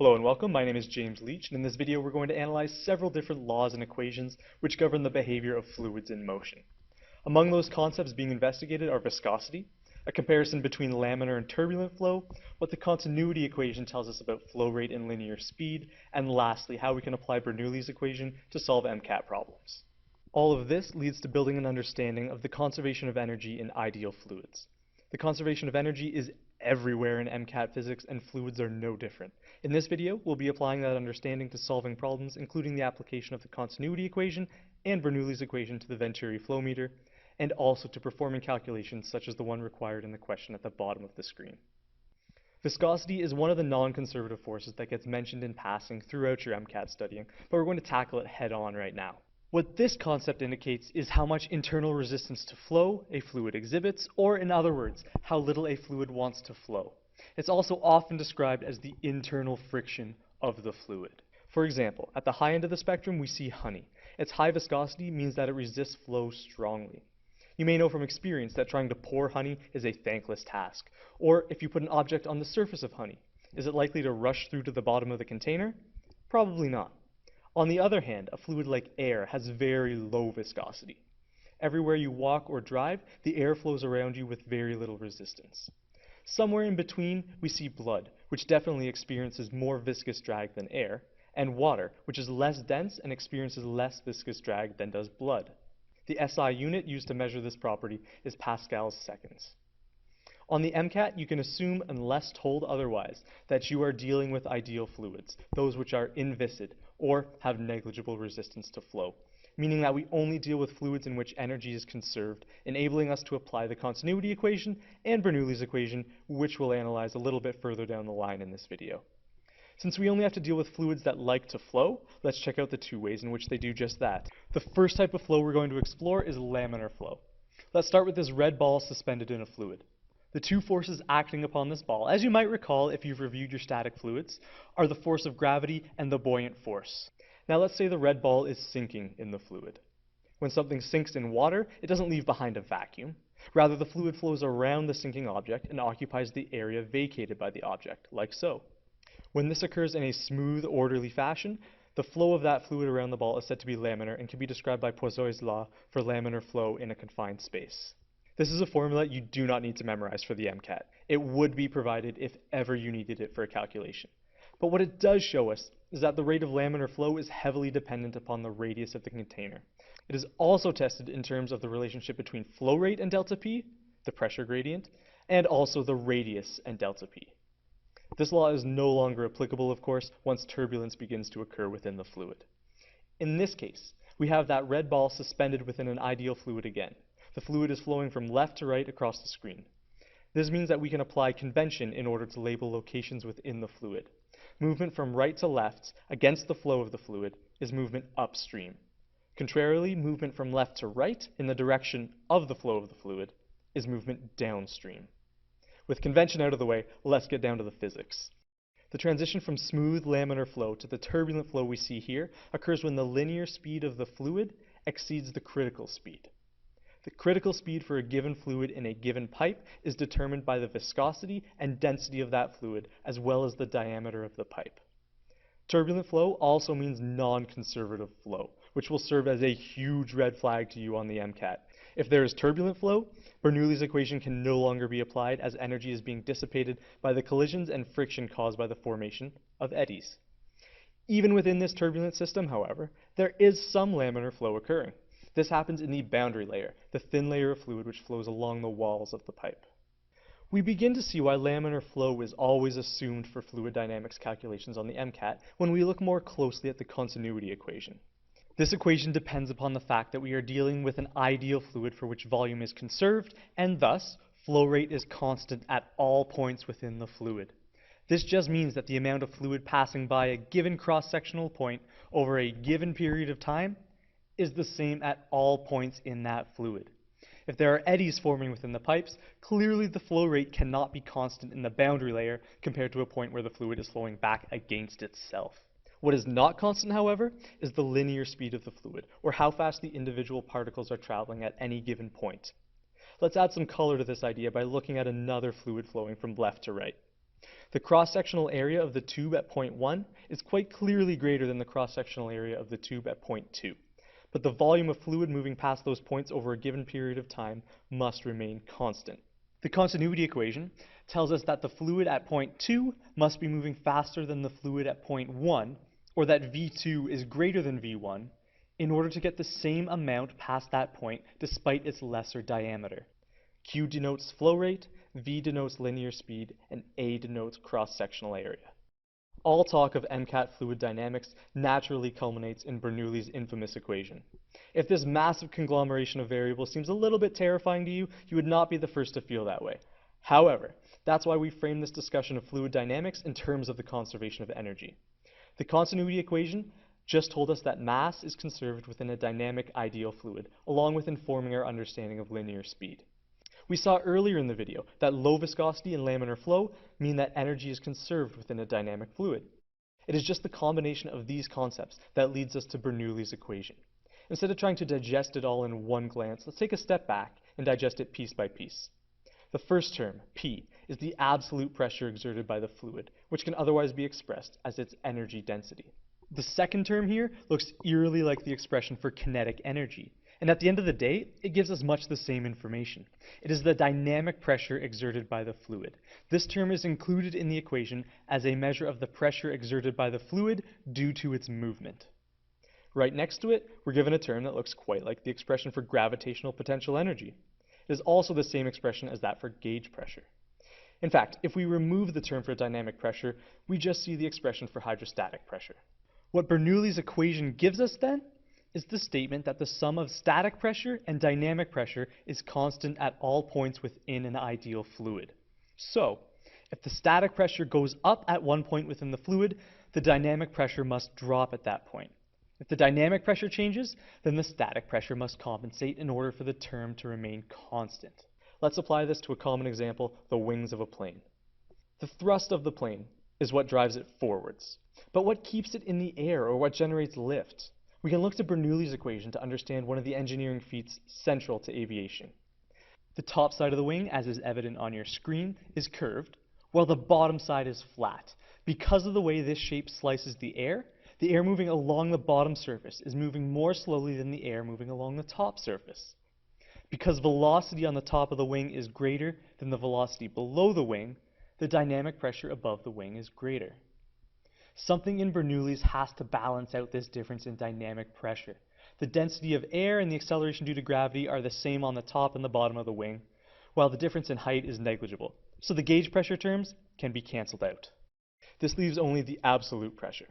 Hello and welcome, my name is James Leach, and in this video we're going to analyze several different laws and equations which govern the behavior of fluids in motion. Among those concepts being investigated are viscosity, a comparison between laminar and turbulent flow, what the continuity equation tells us about flow rate and linear speed, and lastly, how we can apply Bernoulli's equation to solve MCAT problems. All of this leads to building an understanding of the conservation of energy in ideal fluids. The conservation of energy is everywhere in MCAT physics, and fluids are no different. In this video, we'll be applying that understanding to solving problems, including the application of the continuity equation and Bernoulli's equation to the Venturi flow meter, and also to performing calculations such as the one required in the question at the bottom of the screen. Viscosity is one of the non-conservative forces that gets mentioned in passing throughout your MCAT studying, but we're going to tackle it head on right now. What this concept indicates is how much internal resistance to flow a fluid exhibits, or in other words, how little a fluid wants to flow. It's also often described as the internal friction of the fluid. For example, at the high end of the spectrum, we see honey. Its high viscosity means that it resists flow strongly. You may know from experience that trying to pour honey is a thankless task. Or if you put an object on the surface of honey, is it likely to rush through to the bottom of the container? Probably not. On the other hand, a fluid like air has very low viscosity. Everywhere you walk or drive, the air flows around you with very little resistance. Somewhere in between, we see blood, which definitely experiences more viscous drag than air, and water, which is less dense and experiences less viscous drag than does blood. The SI unit used to measure this property is pascals seconds. On the MCAT, you can assume, unless told otherwise, that you are dealing with ideal fluids, those which are inviscid, or have negligible resistance to flow, meaning that we only deal with fluids in which energy is conserved, enabling us to apply the continuity equation and Bernoulli's equation, which we'll analyze a little bit further down the line in this video. Since we only have to deal with fluids that like to flow, let's check out the two ways in which they do just that. The first type of flow we're going to explore is laminar flow. Let's start with this red ball suspended in a fluid. The two forces acting upon this ball, as you might recall if you've reviewed your static fluids, are the force of gravity and the buoyant force. Now let's say the red ball is sinking in the fluid. When something sinks in water, it doesn't leave behind a vacuum. Rather, the fluid flows around the sinking object and occupies the area vacated by the object, like so. When this occurs in a smooth, orderly fashion, the flow of that fluid around the ball is said to be laminar and can be described by Poiseuille's law for laminar flow in a confined space. This is a formula you do not need to memorize for the MCAT. It would be provided if ever you needed it for a calculation. But what it does show us is that the rate of laminar flow is heavily dependent upon the radius of the container. It is also tested in terms of the relationship between flow rate and delta P, the pressure gradient, and also the radius and delta P. This law is no longer applicable, of course, once turbulence begins to occur within the fluid. In this case, we have that red ball suspended within an ideal fluid again. The fluid is flowing from left to right across the screen. This means that we can apply convention in order to label locations within the fluid. Movement from right to left against the flow of the fluid is movement upstream. Contrarily, movement from left to right in the direction of the flow of the fluid is movement downstream. With convention out of the way, let's get down to the physics. The transition from smooth laminar flow to the turbulent flow we see here occurs when the linear speed of the fluid exceeds the critical speed. The critical speed for a given fluid in a given pipe is determined by the viscosity and density of that fluid, as well as the diameter of the pipe. Turbulent flow also means non-conservative flow, which will serve as a huge red flag to you on the MCAT. If there is turbulent flow, Bernoulli's equation can no longer be applied as energy is being dissipated by the collisions and friction caused by the formation of eddies. Even within this turbulent system, however, there is some laminar flow occurring. This happens in the boundary layer, the thin layer of fluid which flows along the walls of the pipe. We begin to see why laminar flow is always assumed for fluid dynamics calculations on the MCAT when we look more closely at the continuity equation. This equation depends upon the fact that we are dealing with an ideal fluid for which volume is conserved, and thus, flow rate is constant at all points within the fluid. This just means that the amount of fluid passing by a given cross-sectional point over a given period of time is the same at all points in that fluid. If there are eddies forming within the pipes, clearly the flow rate cannot be constant in the boundary layer compared to a point where the fluid is flowing back against itself. What is not constant, however, is the linear speed of the fluid, or how fast the individual particles are traveling at any given point. Let's add some color to this idea by looking at another fluid flowing from left to right. The cross-sectional area of the tube at point 1 is quite clearly greater than the cross-sectional area of the tube at point 2, but the volume of fluid moving past those points over a given period of time must remain constant. The continuity equation tells us that the fluid at point 2 must be moving faster than the fluid at point 1, or that V2 is greater than V1, in order to get the same amount past that point despite its lesser diameter. Q denotes flow rate, V denotes linear speed, and A denotes cross-sectional area. All talk of MCAT fluid dynamics naturally culminates in Bernoulli's infamous equation. If this massive conglomeration of variables seems a little bit terrifying to you, you would not be the first to feel that way. However, that's why we frame this discussion of fluid dynamics in terms of the conservation of energy. The continuity equation just told us that mass is conserved within a dynamic ideal fluid, along with informing our understanding of linear speed. We saw earlier in the video that low viscosity and laminar flow mean that energy is conserved within a dynamic fluid. It is just the combination of these concepts that leads us to Bernoulli's equation. Instead of trying to digest it all in one glance, let's take a step back and digest it piece by piece. The first term, P, is the absolute pressure exerted by the fluid, which can otherwise be expressed as its energy density. The second term here looks eerily like the expression for kinetic energy, and at the end of the day, it gives us much the same information. It is the dynamic pressure exerted by the fluid. This term is included in the equation as a measure of the pressure exerted by the fluid due to its movement. Right next to it, we're given a term that looks quite like the expression for gravitational potential energy. It is also the same expression as that for gauge pressure. In fact, if we remove the term for dynamic pressure, we just see the expression for hydrostatic pressure. What Bernoulli's equation gives us then is the statement that the sum of static pressure and dynamic pressure is constant at all points within an ideal fluid. So, if the static pressure goes up at one point within the fluid, the dynamic pressure must drop at that point. If the dynamic pressure changes, then the static pressure must compensate in order for the term to remain constant. Let's apply this to a common example, the wings of a plane. The thrust of the plane is what drives it forwards. But what keeps it in the air, or what generates lift? We can look to Bernoulli's equation to understand one of the engineering feats central to aviation. The top side of the wing, as is evident on your screen, is curved, while the bottom side is flat. Because of the way this shape slices the air moving along the bottom surface is moving more slowly than the air moving along the top surface. Because velocity on the top of the wing is greater than the velocity below the wing, the dynamic pressure above the wing is greater. Something in Bernoulli's has to balance out this difference in dynamic pressure. The density of air and the acceleration due to gravity are the same on the top and the bottom of the wing, while the difference in height is negligible. So the gauge pressure terms can be cancelled out. This leaves only the absolute pressure.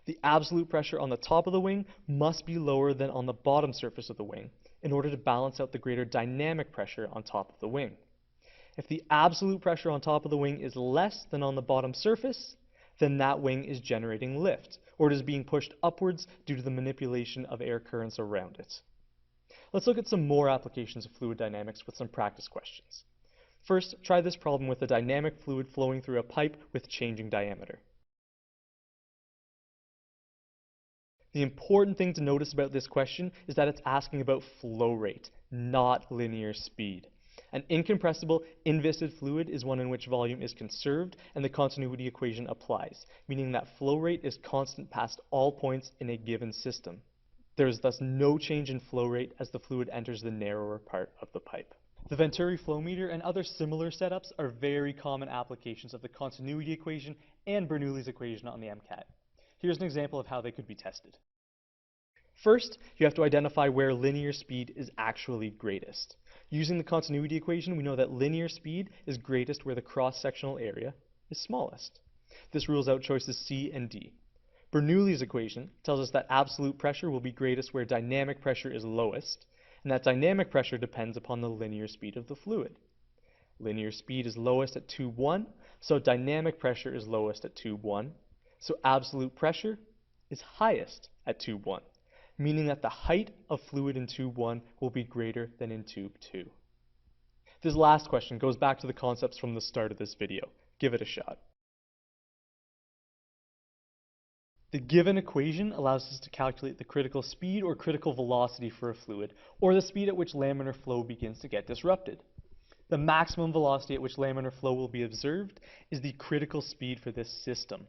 The absolute pressure on the top of the wing must be lower than on the bottom surface of the wing in order to balance out the greater dynamic pressure on top of the wing. If the absolute pressure on top of the wing is less than on the bottom surface, then that wing is generating lift, or it is being pushed upwards due to the manipulation of air currents around it. Let's look at some more applications of fluid dynamics with some practice questions. First, try this problem with a dynamic fluid flowing through a pipe with changing diameter. The important thing to notice about this question is that it's asking about flow rate, not linear speed. An incompressible, inviscid fluid is one in which volume is conserved and the continuity equation applies, meaning that flow rate is constant past all points in a given system. There is thus no change in flow rate as the fluid enters the narrower part of the pipe. The Venturi flow meter and other similar setups are very common applications of the continuity equation and Bernoulli's equation on the MCAT. Here's an example of how they could be tested. First, you have to identify where linear speed is actually greatest. Using the continuity equation, we know that linear speed is greatest where the cross-sectional area is smallest. This rules out choices C and D. Bernoulli's equation tells us that absolute pressure will be greatest where dynamic pressure is lowest, and that dynamic pressure depends upon the linear speed of the fluid. Linear speed is lowest at tube 1, so dynamic pressure is lowest at tube 1, so absolute pressure is highest at tube 1. Meaning that the height of fluid in tube 1 will be greater than in tube 2. This last question goes back to the concepts from the start of this video. Give it a shot. The given equation allows us to calculate the critical speed or critical velocity for a fluid, or the speed at which laminar flow begins to get disrupted. The maximum velocity at which laminar flow will be observed is the critical speed for this system.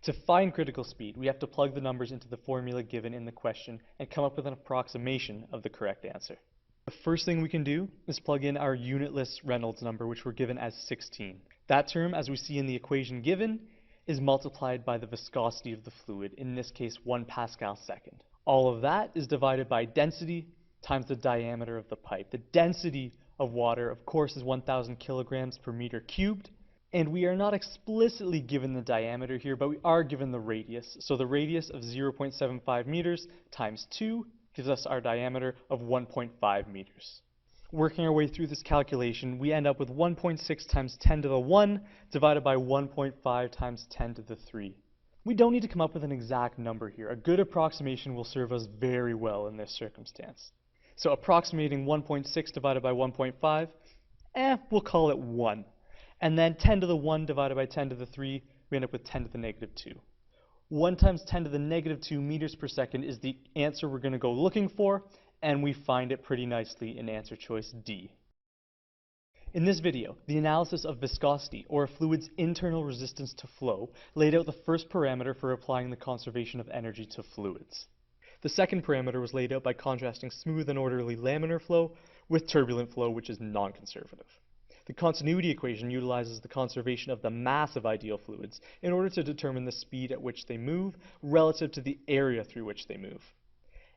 To find critical speed, we have to plug the numbers into the formula given in the question and come up with an approximation of the correct answer. The first thing we can do is plug in our unitless Reynolds number, which we're given as 16. That term, as we see in the equation given, is multiplied by the viscosity of the fluid, in this case 1 Pascal second. All of that is divided by density times the diameter of the pipe. The density of water, of course, is 1,000 kilograms per meter cubed, and we are not explicitly given the diameter here, but we are given the radius. So the radius of 0.75 meters times 2 gives us our diameter of 1.5 meters. Working our way through this calculation, we end up with 1.6 times 10 to the 1 divided by 1.5 times 10 to the 3. We don't need to come up with an exact number here. A good approximation will serve us very well in this circumstance. So approximating 1.6 divided by 1.5, we'll call it 1. And then 10 to the 1 divided by 10 to the 3, we end up with 10 to the negative 2. 1 times 10 to the negative 2 meters per second is the answer we're going to go looking for, and we find it pretty nicely in answer choice D. In this video, the analysis of viscosity, or a fluid's internal resistance to flow, laid out the first parameter for applying the conservation of energy to fluids. The second parameter was laid out by contrasting smooth and orderly laminar flow with turbulent flow, which is non-conservative. The continuity equation utilizes the conservation of the mass of ideal fluids in order to determine the speed at which they move relative to the area through which they move.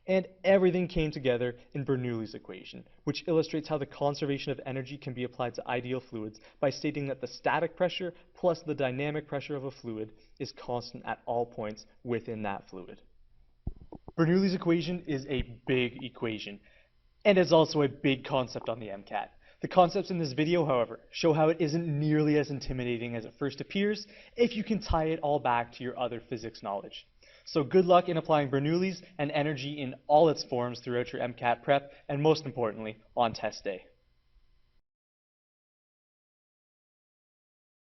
And everything came together in Bernoulli's equation, which illustrates how the conservation of energy can be applied to ideal fluids by stating that the static pressure plus the dynamic pressure of a fluid is constant at all points within that fluid. Bernoulli's equation is a big equation, and it's also a big concept on the MCAT. The concepts in this video, however, show how it isn't nearly as intimidating as it first appears if you can tie it all back to your other physics knowledge. So good luck in applying Bernoulli's and energy in all its forms throughout your MCAT prep, and most importantly, on test day.